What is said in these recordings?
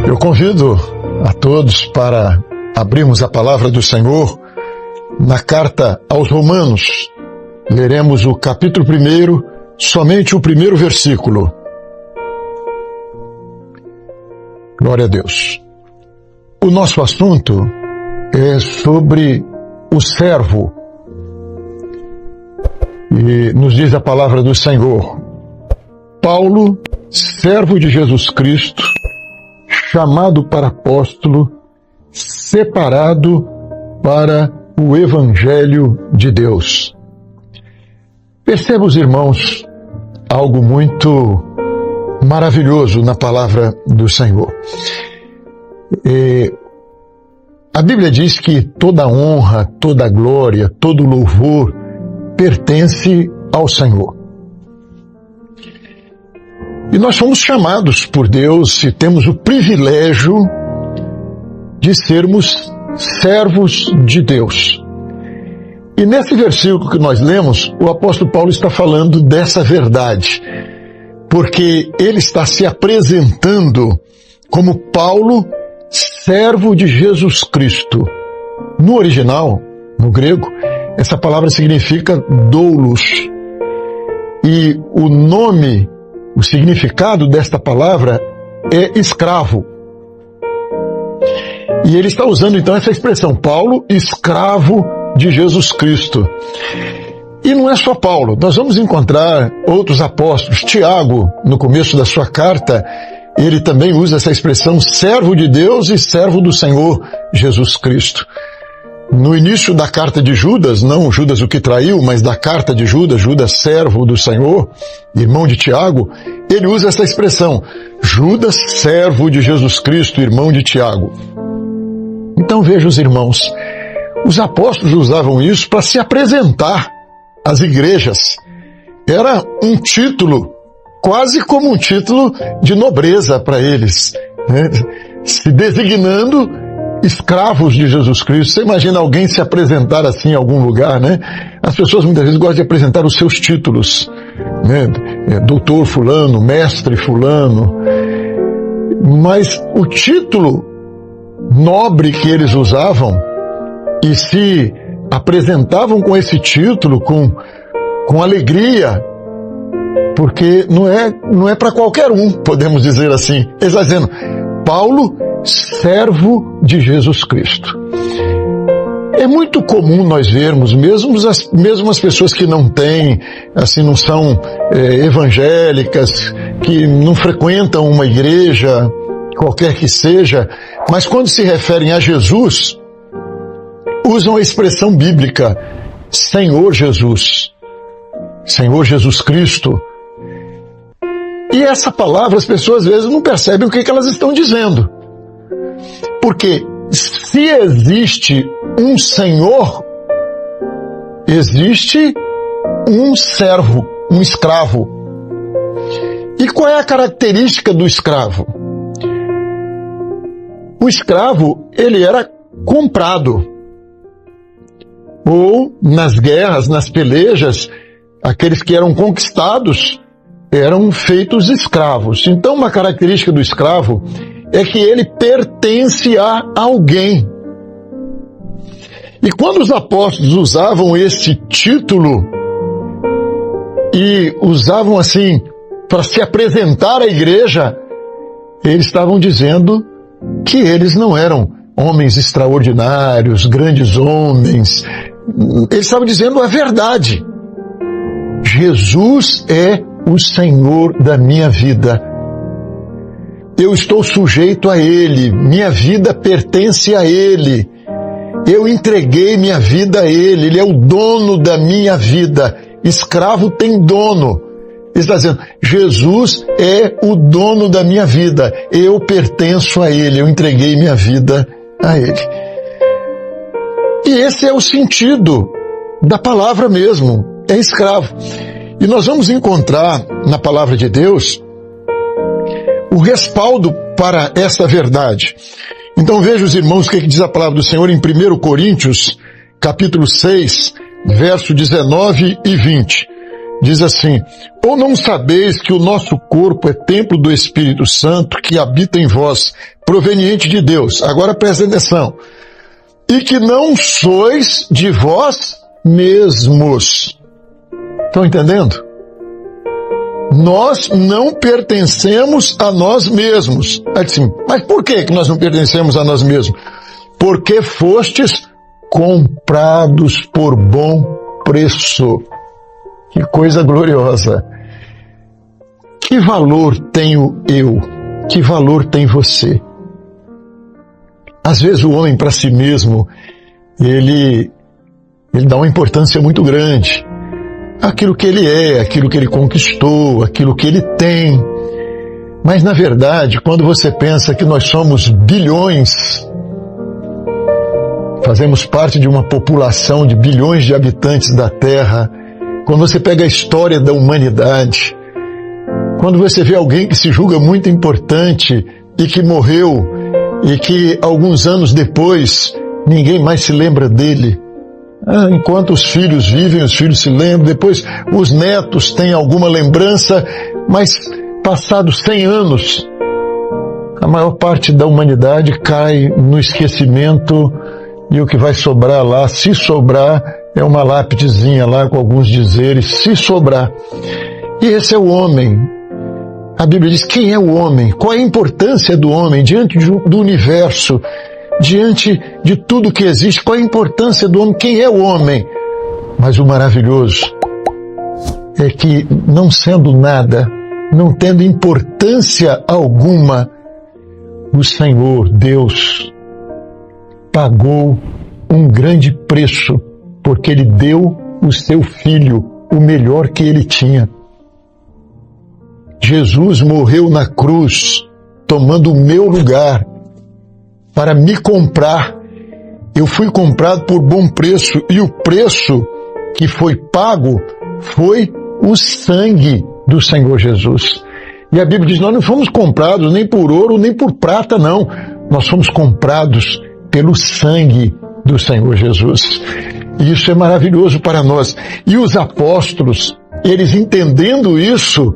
Eu convido a todos para abrirmos a palavra do Senhor na carta aos Romanos. Leremos o capítulo 1, somente o primeiro versículo. Glória a Deus. O nosso assunto é sobre o servo. E nos diz a palavra do Senhor: Paulo, servo de Jesus Cristo, chamado para apóstolo, separado para o Evangelho de Deus. Perceba, os irmãos, algo muito maravilhoso na palavra do Senhor. A Bíblia diz que toda honra, toda glória, todo louvor pertence ao Senhor. E nós fomos chamados por Deus e temos o privilégio de sermos servos de Deus. E nesse versículo que nós lemos, o apóstolo Paulo está falando dessa verdade, porque ele está se apresentando como Paulo, servo de Jesus Cristo. No original, no grego, essa palavra significa doulos. E o significado desta palavra é escravo. E ele está usando então essa expressão, Paulo, escravo de Jesus Cristo. E não é só Paulo, nós vamos encontrar outros apóstolos. Tiago, no começo da sua carta, ele também usa essa expressão, servo de Deus e servo do Senhor Jesus Cristo. No início da carta de Judas, não Judas o que traiu, mas da carta de Judas, Judas servo do Senhor, irmão de Tiago, ele usa essa expressão, Judas servo de Jesus Cristo, irmão de Tiago. Então veja, os irmãos, os apóstolos usavam isso para se apresentar às igrejas. Era um título, quase como um título de nobreza para eles, né? Se designando escravos de Jesus Cristo. Você imagina alguém se apresentar assim em algum lugar, né? As pessoas muitas vezes gostam de apresentar os seus títulos, né? Doutor fulano, mestre fulano. Mas o título nobre que eles usavam e se apresentavam com esse título com alegria, porque não é para qualquer um, podemos dizer assim. Ele está dizendo, Paulo, servo de Jesus Cristo. É muito comum nós vermos, mesmo as pessoas que não têm, assim, não são evangélicas, que não frequentam uma igreja, qualquer que seja, mas quando se referem a Jesus, usam a expressão bíblica, Senhor Jesus, Senhor Jesus Cristo. E essa palavra as pessoas às vezes não percebem o que elas estão dizendo. Porque se existe um Senhor, existe um servo, um escravo. E qual é a característica do escravo? O escravo, ele era comprado. Ou nas guerras, nas pelejas, aqueles que eram conquistados eram feitos escravos. Então, uma característica do escravo é que ele pertence a alguém. E quando os apóstolos usavam esse título e usavam assim para se apresentar à igreja, eles estavam dizendo que eles não eram homens extraordinários, grandes homens. Eles estavam dizendo a verdade. Jesus é o Senhor da minha vida. Eu estou sujeito a Ele, minha vida pertence a Ele. Eu entreguei minha vida a Ele, Ele é o dono da minha vida. Escravo tem dono. Ele está dizendo, Jesus é o dono da minha vida. Eu pertenço a Ele, eu entreguei minha vida a Ele. E esse é o sentido da palavra mesmo, é escravo. E nós vamos encontrar na palavra de Deus o respaldo para essa verdade. Então veja, os irmãos, o que diz a palavra do Senhor em 1 Coríntios, capítulo 6, verso 19 e 20. diz assim: ou não sabeis que o nosso corpo é templo do Espírito Santo que habita em vós, proveniente de Deus? Agora presta atenção. E que não sois de vós mesmos. Estão entendendo? Nós não pertencemos a nós mesmos. Assim, mas por que nós não pertencemos a nós mesmos? Porque fostes comprados por bom preço. Que coisa gloriosa. Que valor tenho eu? Que valor tem você? Às vezes o homem para si mesmo, ele dá uma importância muito grande. Aquilo que ele é, aquilo que ele conquistou, aquilo que ele tem. Mas na verdade, quando você pensa que nós somos bilhões, fazemos parte de uma população de bilhões de habitantes da Terra, quando você pega a história da humanidade, quando você vê alguém que se julga muito importante e que morreu, e que alguns anos depois ninguém mais se lembra dele. Enquanto os filhos vivem, os filhos se lembram, depois os netos têm alguma lembrança, mas passados 100 anos, a maior parte da humanidade cai no esquecimento e o que vai sobrar lá, se sobrar, é uma lápidezinha lá com alguns dizeres, se sobrar. E esse é o homem. A Bíblia diz: quem é o homem? Qual é a importância do homem diante do universo? Diante de tudo que existe, qual é a importância do homem? Quem é o homem? Mas o maravilhoso é que, não sendo nada, não tendo importância alguma, o Senhor, Deus, pagou um grande preço, porque Ele deu o seu Filho, o melhor que Ele tinha. Jesus morreu na cruz, tomando o meu lugar, para me comprar. Eu fui comprado por bom preço, e o preço que foi pago foi o sangue do Senhor Jesus. E a Bíblia diz: nós não fomos comprados nem por ouro, nem por prata, não. Nós fomos comprados pelo sangue do Senhor Jesus. E isso é maravilhoso para nós. E os apóstolos, eles entendendo isso,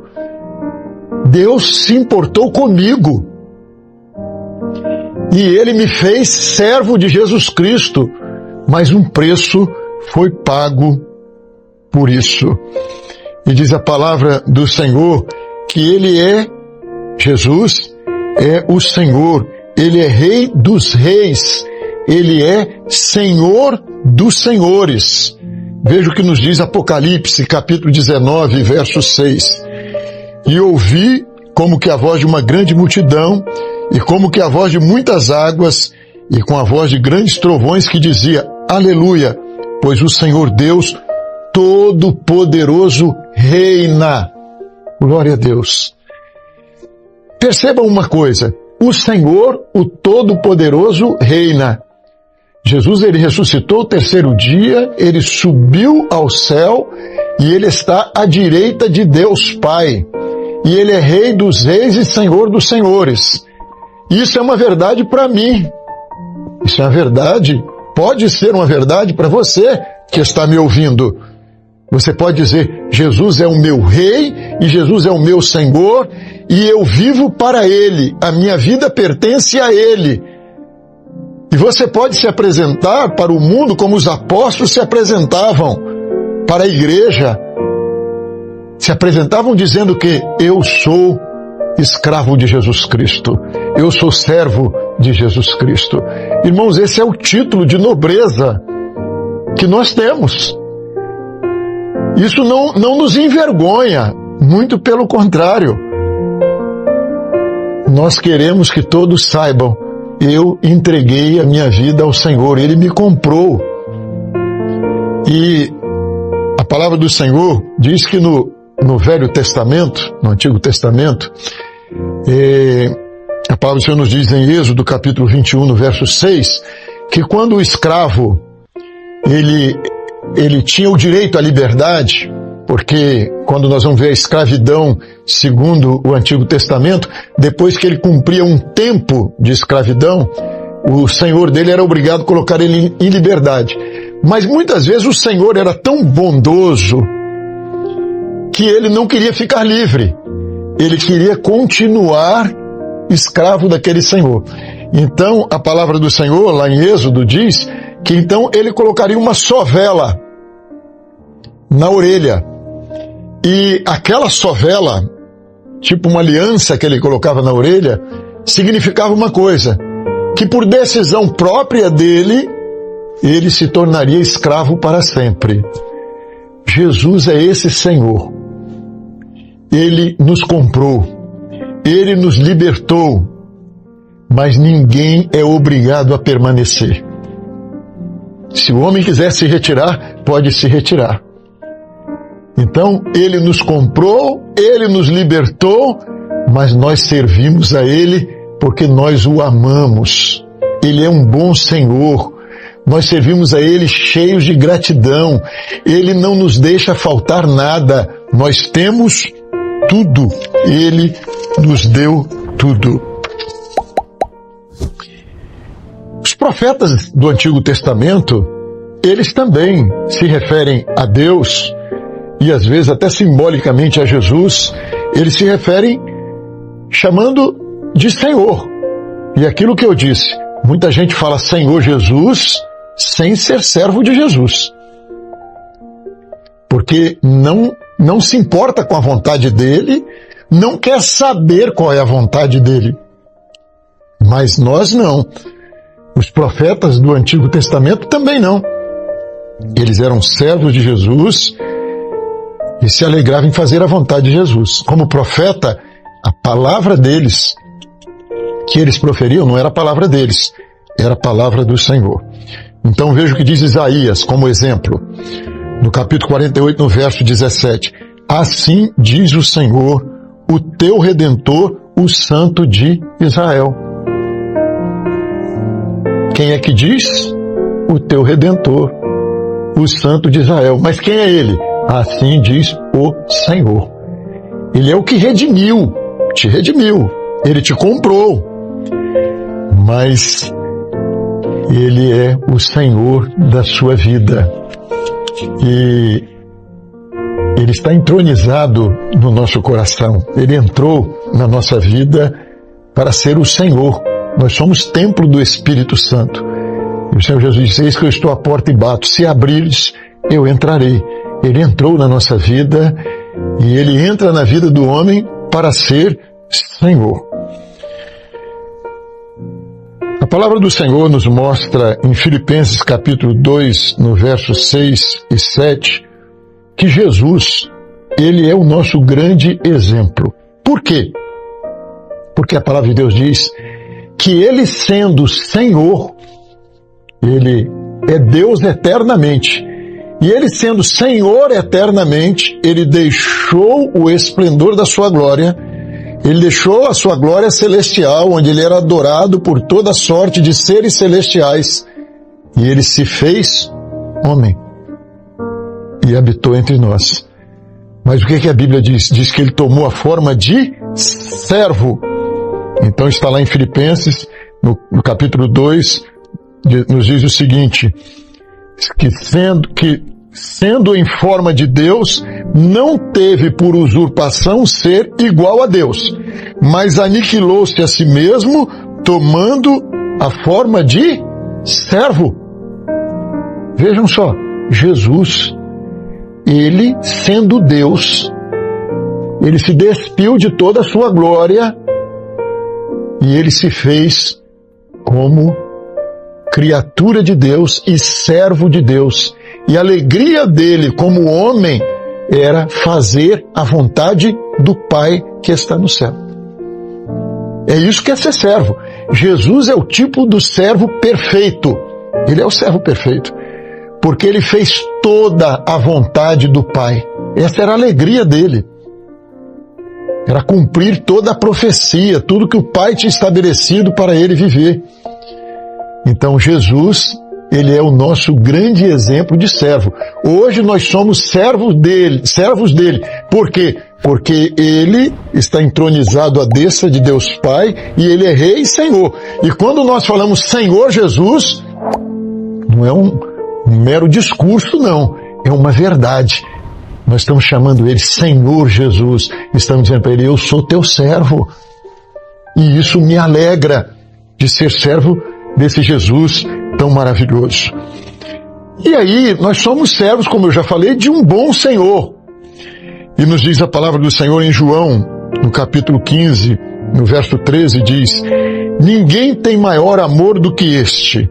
Deus se importou comigo. E Ele me fez servo de Jesus Cristo, mas um preço foi pago por isso. E diz a palavra do Senhor que Ele é, Jesus é o Senhor, Ele é Rei dos reis, Ele é Senhor dos senhores. Veja o que nos diz Apocalipse, capítulo 19, verso 6. E ouvi como que a voz de uma grande multidão, e como que a voz de muitas águas, e com a voz de grandes trovões, que dizia: Aleluia, pois o Senhor Deus Todo-Poderoso reina. Glória a Deus. Percebam uma coisa: o Senhor, o Todo-Poderoso, reina. Jesus, Ele ressuscitou o terceiro dia, Ele subiu ao céu, e Ele está à direita de Deus Pai. E Ele é Rei dos reis e Senhor dos senhores. Isso é uma verdade para mim. Isso é uma verdade, pode ser uma verdade para você que está me ouvindo. Você pode dizer: Jesus é o meu Rei e Jesus é o meu Senhor e eu vivo para Ele. A minha vida pertence a Ele. E você pode se apresentar para o mundo como os apóstolos se apresentavam para a igreja. Se apresentavam dizendo que eu sou escravo de Jesus Cristo. Eu sou servo de Jesus Cristo. Irmãos, esse é o título de nobreza que nós temos. Isso não nos envergonha, muito pelo contrário. Nós queremos que todos saibam: eu entreguei a minha vida ao Senhor, Ele me comprou. E a palavra do Senhor diz que no Velho Testamento, no Antigo Testamento, a palavra do Senhor nos diz em Êxodo capítulo 21, no verso 6, que quando o escravo ele tinha o direito à liberdade, porque quando nós vamos ver a escravidão segundo o Antigo Testamento, depois que ele cumpria um tempo de escravidão, o senhor dele era obrigado a colocar ele em liberdade. Mas muitas vezes o Senhor era tão bondoso que ele não queria ficar livre. Ele queria continuar escravo daquele senhor. Então, a palavra do Senhor, lá em Êxodo, diz que então ele colocaria uma sovela na orelha. E aquela sovela, tipo uma aliança que ele colocava na orelha, significava uma coisa, que por decisão própria dele, ele se tornaria escravo para sempre. Jesus é esse Senhor. Ele nos comprou, ele nos libertou, mas ninguém é obrigado a permanecer. Se o homem quiser se retirar, pode se retirar. Então, ele nos comprou, ele nos libertou, mas nós servimos a ele porque nós o amamos. Ele é um bom Senhor. Nós servimos a ele cheios de gratidão. Ele não nos deixa faltar nada. Nós temos tudo. Ele nos deu tudo. Os profetas do Antigo Testamento, eles também se referem a Deus, e às vezes até simbolicamente a Jesus, eles se referem chamando de Senhor. E aquilo que eu disse, muita gente fala Senhor Jesus sem ser servo de Jesus. Porque não se importa com a vontade dele, não quer saber qual é a vontade dele. Mas nós não. Os profetas do Antigo Testamento também não. Eles eram servos de Jesus e se alegravam em fazer a vontade de Jesus. Como profeta, a palavra deles, que eles proferiam, não era a palavra deles, era a palavra do Senhor. Então veja o que diz Isaías como exemplo. No capítulo 48, no verso 17. Assim diz o Senhor, o teu Redentor, o Santo de Israel. Quem é que diz? O teu Redentor, o Santo de Israel. Mas quem é ele? Assim diz o Senhor. Ele é o que redimiu, te redimiu. Ele te comprou. Mas ele é o Senhor da sua vida. E ele está entronizado no nosso coração. Ele entrou na nossa vida para ser o Senhor. Nós somos templo do Espírito Santo. E o Senhor Jesus disse, eis que eu estou à porta e bato. Se abrires, eu entrarei. Ele entrou na nossa vida e ele entra na vida do homem para ser Senhor. A palavra do Senhor nos mostra em Filipenses capítulo 2, no versos 6 e 7, que Jesus, ele é o nosso grande exemplo. Por quê? Porque a palavra de Deus diz que ele sendo Senhor, ele é Deus eternamente. E ele sendo Senhor eternamente, ele deixou o esplendor da sua glória, ele deixou a sua glória celestial, onde ele era adorado por toda sorte de seres celestiais, e ele se fez homem e habitou entre nós. Mas o que a Bíblia diz? Diz que ele tomou a forma de servo. Então está lá em Filipenses, no capítulo 2, nos diz o seguinte, que sendo em forma de Deus, não teve por usurpação ser igual a Deus, mas aniquilou-se a si mesmo, tomando a forma de servo. Vejam só, Jesus, ele sendo Deus, ele se despiu de toda a sua glória e ele se fez como criatura de Deus e servo de Deus. E a alegria dele como homem era fazer a vontade do Pai que está no céu. É isso que é ser servo. Jesus é o tipo do servo perfeito. Ele é o servo perfeito. Porque ele fez toda a vontade do Pai. Essa era a alegria dele. Era cumprir toda a profecia, tudo que o Pai tinha estabelecido para ele viver. Então Jesus, ele é o nosso grande exemplo de servo. Hoje nós somos servos dele. Por quê? Porque ele está entronizado à destra de Deus Pai e ele é Rei e Senhor. E quando nós falamos Senhor Jesus, não é um mero discurso, não. É uma verdade. Nós estamos chamando Ele Senhor Jesus. Estamos dizendo para Ele, eu sou teu servo. E isso me alegra de ser servo desse Jesus tão maravilhoso. E aí, nós somos servos, como eu já falei, de um bom Senhor. E nos diz a palavra do Senhor em João, no capítulo 15, no verso 13, diz: ninguém tem maior amor do que este,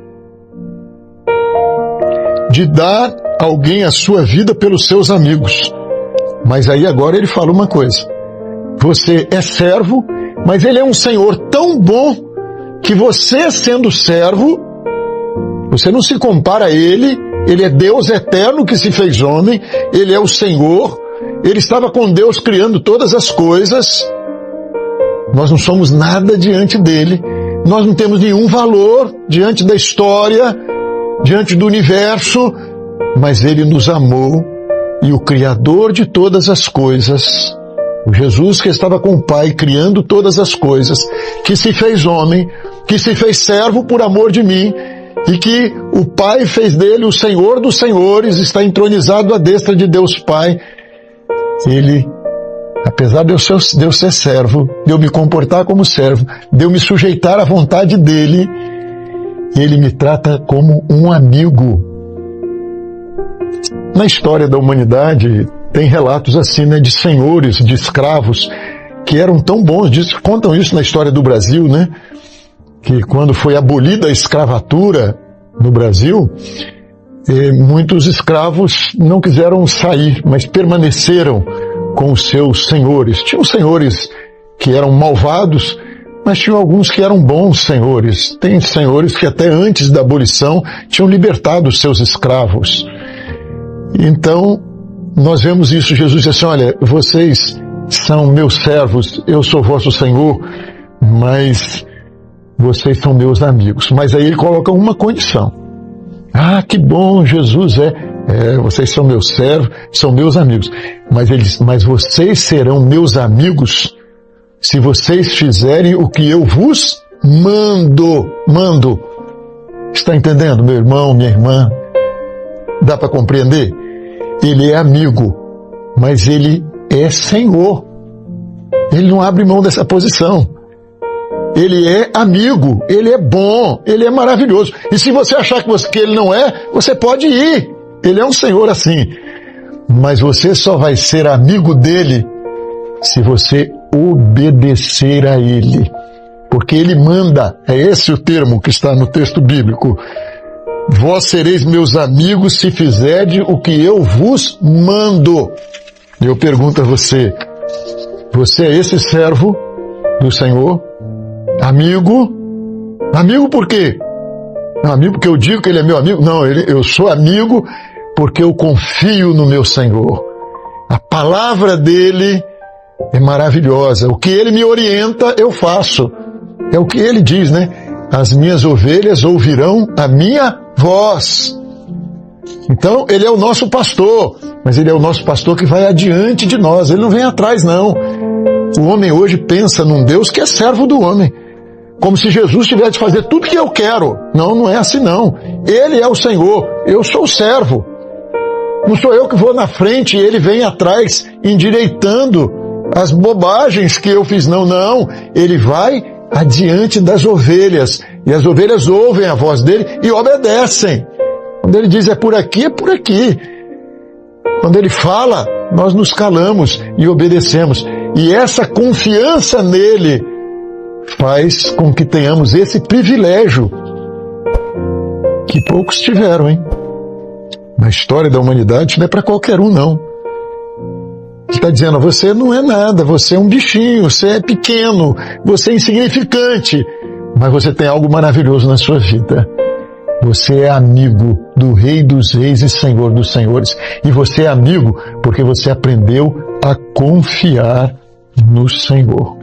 de dar alguém a sua vida pelos seus amigos. Mas aí agora ele fala uma coisa: você é servo, mas ele é um Senhor tão bom que você, sendo servo, você não se compara a ele. Ele é Deus eterno que se fez homem, ele é o Senhor, ele estava com Deus criando todas as coisas. Nós não somos nada diante dele, nós não temos nenhum valor diante da história, diante do universo, mas ele nos amou, e o Criador de todas as coisas, o Jesus que estava com o Pai criando todas as coisas, que se fez homem, que se fez servo por amor de mim, e que o Pai fez dele o Senhor dos Senhores, está entronizado à destra de Deus Pai. Ele, apesar de eu ser servo, de eu me comportar como servo, de eu me sujeitar à vontade dele, ele me trata como um amigo. Na história da humanidade, tem relatos assim, né, de senhores, de escravos, que eram tão bons, contam isso na história do Brasil, né? Que quando foi abolida a escravatura no Brasil, muitos escravos não quiseram sair, mas permaneceram com os seus senhores. Tinham senhores que eram malvados, mas tinham alguns que eram bons senhores. Tem senhores que até antes da abolição tinham libertado os seus escravos. Então, nós vemos isso. Jesus disse assim: olha, vocês são meus servos, eu sou vosso Senhor, mas vocês são meus amigos. Mas aí ele coloca uma condição. Ah, que bom, Jesus vocês são meus servos, são meus amigos. Mas ele diz: mas vocês serão meus amigos se vocês fizerem o que eu vos mando. Está entendendo, meu irmão, minha irmã? Dá para compreender? Ele é amigo, mas ele é Senhor. Ele não abre mão dessa posição. Ele é amigo, ele é bom, ele é maravilhoso. E se você achar que ele não é, você pode ir. Ele é um Senhor assim. Mas você só vai ser amigo dele se você obedecer a ele. Porque ele manda, é esse o termo que está no texto bíblico. Vós sereis meus amigos se fizerdes o que eu vos mando. Eu pergunto a você, você é esse servo do Senhor? Amigo? Amigo por quê? Amigo porque eu digo que ele é meu amigo? Não, eu sou amigo porque eu confio no meu Senhor. A palavra dele é maravilhosa. O que ele me orienta, eu faço. É o que ele diz, né? As minhas ovelhas ouvirão a minha voz. Então, ele é o nosso pastor, mas ele é o nosso pastor que vai adiante de nós. Ele não vem atrás, não. O homem hoje pensa num Deus que é servo do homem, como se Jesus tivesse de fazer tudo que eu quero. Não, não é assim não. Ele é o Senhor, eu sou o servo. Não sou eu que vou na frente e ele vem atrás, endireitando as bobagens que eu fiz. Não, não. Ele vai adiante das ovelhas, e as ovelhas ouvem a voz dele e obedecem. Quando ele diz é por aqui, é por aqui. Quando ele fala, nós nos calamos e obedecemos. E essa confiança nele faz com que tenhamos esse privilégio que poucos tiveram, hein? Na história da humanidade não é para qualquer um, não. Ele está dizendo, você não é nada, você é um bichinho, você é pequeno, você é insignificante, mas você tem algo maravilhoso na sua vida. Você é amigo do Rei dos Reis e Senhor dos Senhores. E você é amigo porque você aprendeu a confiar no Senhor.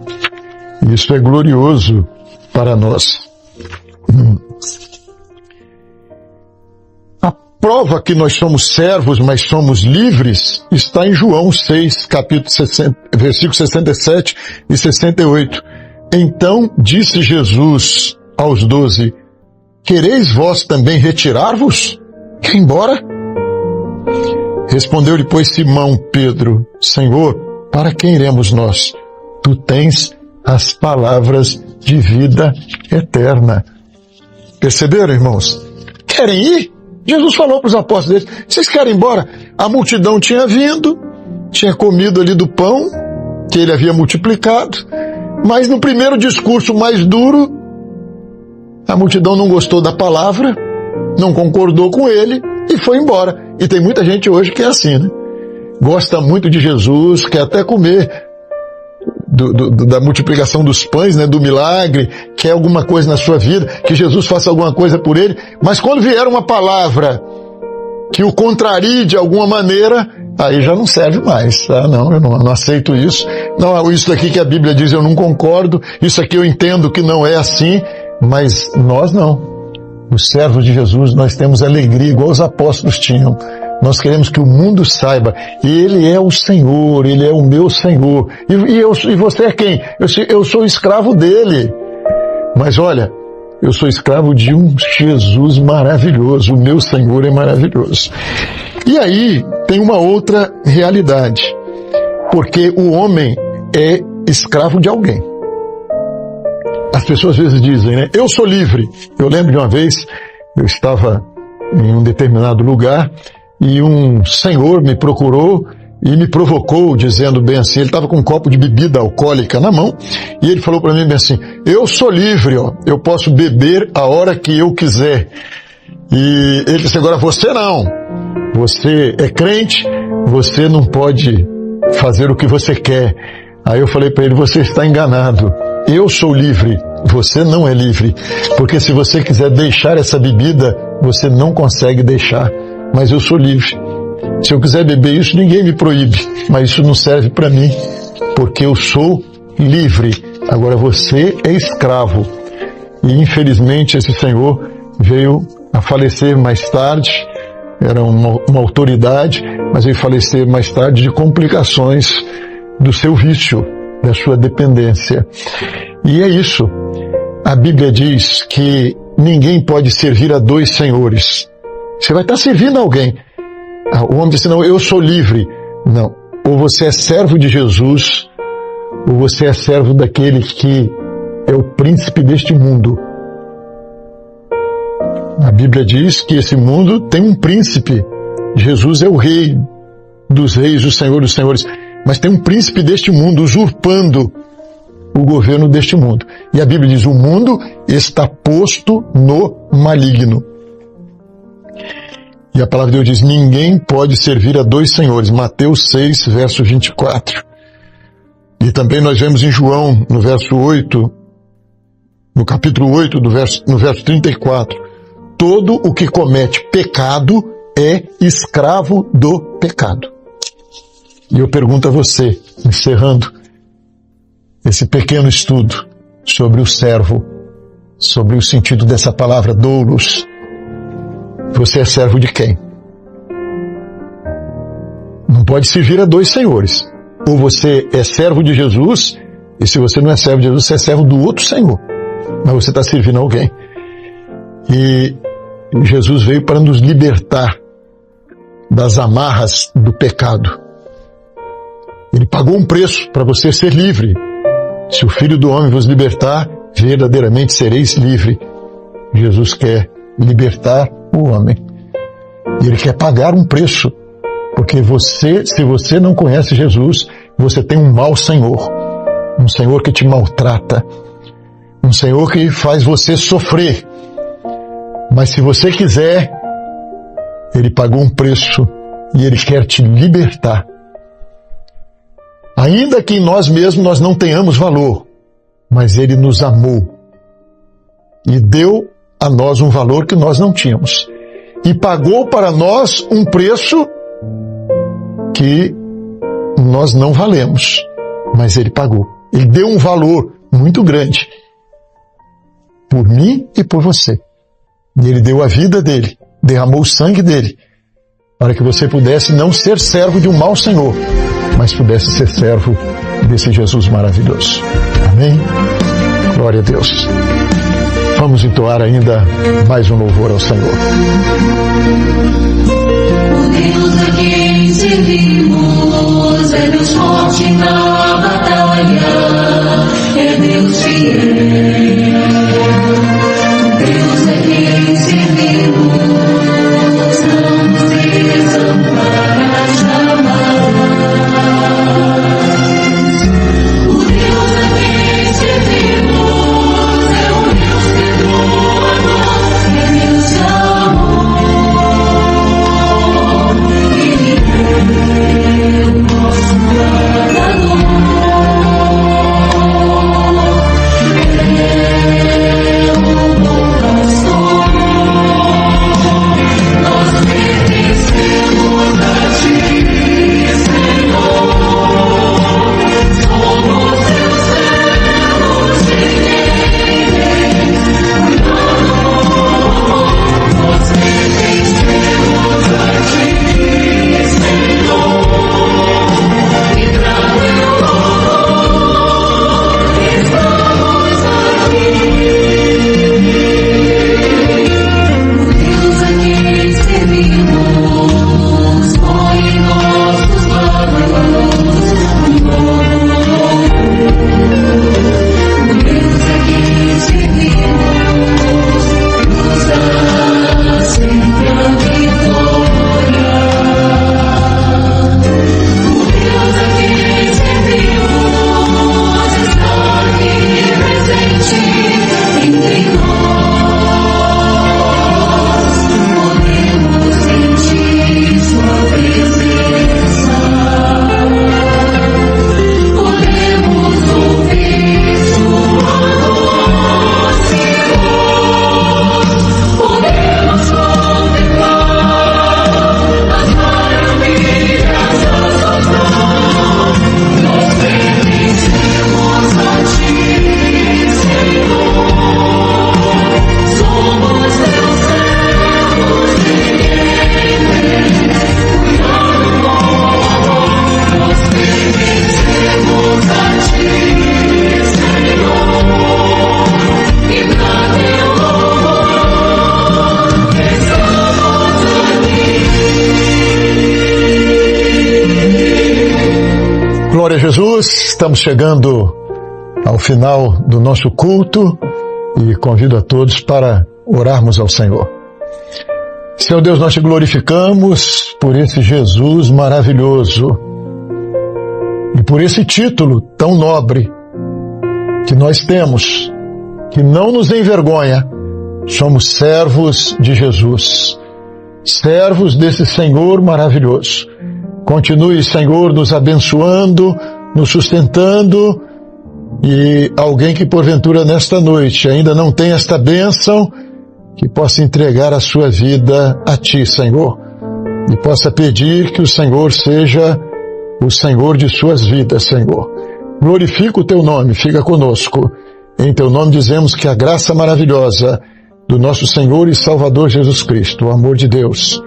Isso é glorioso para nós. A prova que nós somos servos, mas somos livres, está em João 6, versículos 67 e 68. Então disse Jesus aos 12, quereis vós também retirar-vos? Ir embora? Respondeu-lhe, pois, Simão Pedro, Senhor, para quem iremos nós? Tu tens as palavras de vida eterna. Perceberam, irmãos? Querem ir? Jesus falou para os apóstolos deles, vocês querem ir embora? A multidão tinha vindo, tinha comido ali do pão, que ele havia multiplicado, mas no primeiro discurso mais duro, a multidão não gostou da palavra, não concordou com ele e foi embora. E tem muita gente hoje que é assim, né? Gosta muito de Jesus, quer até comer da multiplicação dos pães, né, do milagre, quer alguma coisa na sua vida, que Jesus faça alguma coisa por ele, mas quando vier uma palavra que o contrarie de alguma maneira, aí já não serve mais. Ah, não, eu não aceito isso. Não, isso aqui que a Bíblia diz eu não concordo, isso aqui eu entendo que não é assim, mas nós não. Os servos de Jesus, nós temos alegria, igual os apóstolos tinham. Nós queremos que o mundo saiba, Ele é o Senhor, Ele é o meu Senhor. E você é quem? Eu sou escravo dele. Mas olha, eu sou escravo de um Jesus maravilhoso, o meu Senhor é maravilhoso. E aí tem uma outra realidade, porque o homem é escravo de alguém. As pessoas às vezes dizem, né? Eu sou livre. Eu lembro de uma vez, eu estava em um determinado lugar e um senhor me procurou e me provocou, dizendo bem assim, ele estava com um copo de bebida alcoólica na mão e ele falou para mim bem assim, eu sou livre, ó, eu posso beber a hora que eu quiser. E ele disse, agora você não. Você é crente, você não pode fazer o que você quer. Aí eu falei para ele, você está enganado. Eu sou livre, você não é livre. Porque se você quiser deixar essa bebida, você não consegue deixar. Mas eu sou livre. Se eu quiser beber isso, ninguém me proíbe. Mas isso não serve para mim, porque eu sou livre. Agora você é escravo. E infelizmente esse senhor veio a falecer mais tarde. Era uma autoridade, mas veio falecer mais tarde de complicações do seu vício, da sua dependência. E é isso. A Bíblia diz que ninguém pode servir a dois senhores. Você vai estar servindo a alguém. O homem diz assim, não, eu sou livre. Não. Ou você é servo de Jesus, ou você é servo daquele que é o príncipe deste mundo. A Bíblia diz que esse mundo tem um príncipe. Jesus é o rei dos reis, o Senhor dos senhores. Mas tem um príncipe deste mundo usurpando o governo deste mundo. E a Bíblia diz, o mundo está posto no maligno. E a palavra de Deus diz, ninguém pode servir a dois senhores. Mateus 6, verso 24. E também nós vemos em João, no verso 8, no capítulo 8, no verso 34, todo o que comete pecado é escravo do pecado. E eu pergunto a você, encerrando esse pequeno estudo sobre o servo, sobre o sentido dessa palavra doulos, você é servo de quem? Não pode servir a dois senhores. Ou você é servo de Jesus, e se você não é servo de Jesus, você é servo do outro Senhor. Mas você está servindo a alguém. E Jesus veio para nos libertar das amarras do pecado. Ele pagou um preço para você ser livre. Se o Filho do Homem vos libertar, verdadeiramente sereis livre. Jesus quer libertar o homem. E Ele quer pagar um preço. Porque se você não conhece Jesus, você tem um mau Senhor. Um Senhor que te maltrata. Um Senhor que faz você sofrer. Mas se você quiser, Ele pagou um preço e Ele quer te libertar. Ainda que em nós mesmos nós não tenhamos valor, mas Ele nos amou e deu a nós um valor que nós não tínhamos. E pagou para nós um preço que nós não valemos, mas Ele pagou. Ele deu um valor muito grande por mim e por você. E Ele deu a vida dEle, derramou o sangue dEle, para que você pudesse não ser servo de um mau Senhor, mas pudesse ser servo desse Jesus maravilhoso. Amém? Glória a Deus. Vamos entoar ainda mais um louvor ao Senhor. O Deus a quem servimos é Deus forte na batalha, é Deus fiel. O Deus a quem servimos não nos desampara jamais. O Deus a quem servimos é o Deus perdoador, é Deus de amor. Ele é o nosso guardador. Glória a Jesus, estamos chegando ao final do nosso culto e convido a todos para orarmos ao Senhor. Senhor Deus, nós te glorificamos por esse Jesus maravilhoso e por esse título tão nobre que nós temos, que não nos envergonha. Somos servos de Jesus, servos desse Senhor maravilhoso. Continue, Senhor, nos abençoando, nos sustentando, e alguém que porventura nesta noite ainda não tem esta bênção, que possa entregar a sua vida a Ti, Senhor, e possa pedir que o Senhor seja o Senhor de suas vidas, Senhor. Glorifica o Teu nome, fica conosco. Em Teu nome dizemos que a graça maravilhosa do nosso Senhor e Salvador Jesus Cristo, o amor de Deus,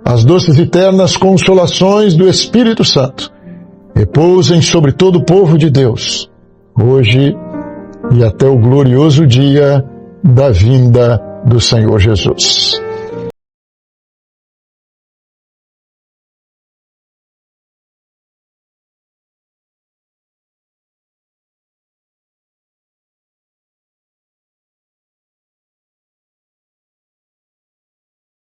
as doces e eternas consolações do Espírito Santo repousem sobre todo o povo de Deus, hoje e até o glorioso dia da vinda do Senhor Jesus.